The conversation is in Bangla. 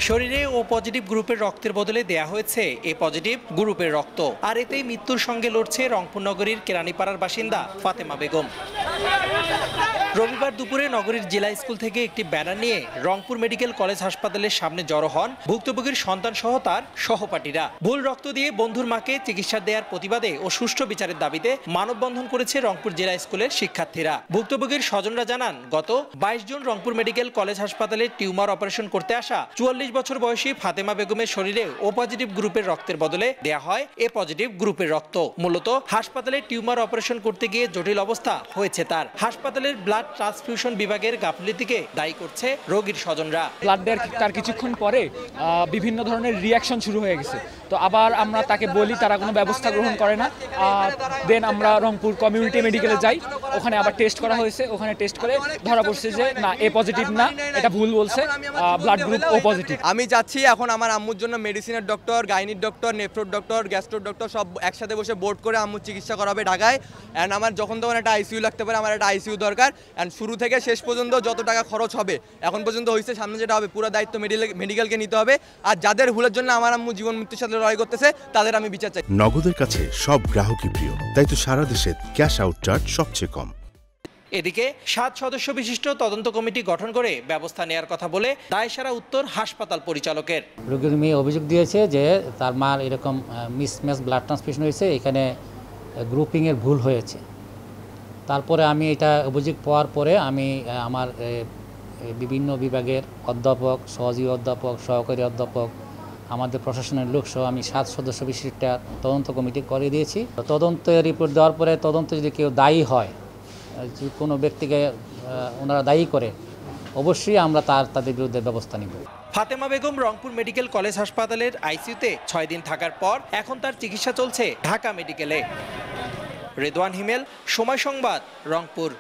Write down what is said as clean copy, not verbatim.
শরীরে ও পজিটিভ গ্রুপের রক্তের বদলে দেয়া হয়েছে এ পজিটিভ গ্রুপের রক্ত। আর এতেই মৃত্যুর সঙ্গে লড়ছে রংপুর নগরীর কেরানীপাড়ার বাসিন্দা ফাতেমা বেগম। রবিবার দুপুরে নগরীর জেলা স্কুল থেকে একটি ব্যানার নিয়ে রংপুর মেডিকেল কলেজ হাসপাতালের সামনে জড়ো হন ভুক্তভোগীর সন্তান সহ তার সহপাঠীরা। ভুল রক্ত দিয়ে বন্ধুর মাকে চিকিৎসা দেওয়ার প্রতিবাদে ও সুষ্ঠু বিচারের দাবিতে মানববন্ধন করেছে রংপুর জেলা স্কুলের শিক্ষার্থীরা। ভুক্তভোগীর স্বজনরা জানান, গত 22 জুন রংপুর মেডিকেল কলেজ হাসপাতালে টিউমার অপারেশন করতে আসা 44 বছর বয়সী ফাতেমা বেগমের শরীরে ও পজিটিভ গ্রুপের রক্তের বদলে দেয়া হয় এ পজিটিভ গ্রুপের রক্ত। মূলত হাসপাতালে টিউমার অপারেশন করতে গিয়ে জটিল অবস্থা হয়েছে তার। হাসপাতালের ব্লাড ট্রান্সফিউশন বিভাগের গাফিলতিকে দায়ী করছে রোগীর স্বজনরা। ব্লাড দেওয়ার তার কিছুক্ষণ পরে বিভিন্ন ধরনের রিয়াকশন শুরু হয়ে গেছে। তো আবার আমরা তাকে বলি, তারা কোনো ব্যবস্থা গ্রহণ করে না। দেন আমরা রংপুর কমিউনিটি মেডিকেলে যাই, ওখানে আবার টেস্ট করা হয়েছে। ওখানে টেস্ট করে ধরা পড়ছে যে না, এ পজিটিভ না, এটা ভুল বলছে, ব্লাড গ্রুপ ও পজিটিভ। আমি যাচ্ছি এখন আমার আম্মুর জন্য মেডিসিনের ডক্টর, গাইনির ডক্টর, নেফ্রোর ডক্টর, গ্যাস্ট্রোর ডক্টর সব একসাথে বসে বোর্ড করে আম্মুর চিকিৎসা করাবে ঢাকায়। অ্যান্ড আমার যখন তখন একটা আইসিইউ লাগতে পারে, আমার একটা আইসিইউ দরকার। অ্যান্ড শুরু থেকে শেষ পর্যন্ত যত টাকা খরচ হবে, এখন পর্যন্ত হয়েছে, সামনে যেটা হবে পুরো দায়িত্ব মেডিকেলকে নিতে হবে। আর যাদের ভুলের জন্য আমার আম্মু জীবন মৃত্যুর সাথে লড়াই করতেছে, তাদের আমি বিচার চাই। নগদের কাছে সব গ্রাহকই প্রিয়, তাই তো সারা দেশে ক্যাশ আউট চার্জ সবচেয়ে কম। এদিকে 7 সদস্য বিশিষ্ট তদন্ত কমিটি গঠন করে ব্যবস্থা নেওয়ার কথা বলে দায়সারা উত্তর হাসপাতাল পরিচালকের। রোগীর মেয়ে অভিযোগ দিয়েছে যে তার মার এরকম মিসম্যাচ ব্লাড ট্রান্সফিউশন হয়েছে, এখানে গ্রুপিংয়ের ভুল হয়েছে। তারপরে আমি এটা অভিযোগ পাওয়ার পরে আমি আমার বিভিন্ন বিভাগের অধ্যাপক, সহযোগী অধ্যাপক, সহকারী অধ্যাপক, আমাদের প্রশাসনের লোকসহ আমি 7 সদস্য বিশিষ্ট তদন্ত কমিটি করে দিয়েছি। তদন্তের রিপোর্ট দেওয়ার পরে তদন্ত যদি কেউ দায়ী হয়, যে কোনো ব্যক্তিকে ওনারা দায়ী করে, অবশ্যই আমরা তাদের বিরুদ্ধে ব্যবস্থা নিব। ফাতেমা বেগম রংপুর মেডিকেল কলেজ হাসপাতালের আইসিইউতে 6 দিন থাকার পর এখন তার চিকিৎসা চলছে ঢাকা মেডিকেলে। রেদওয়ান হিমেল, সময় সংবাদ, রংপুর।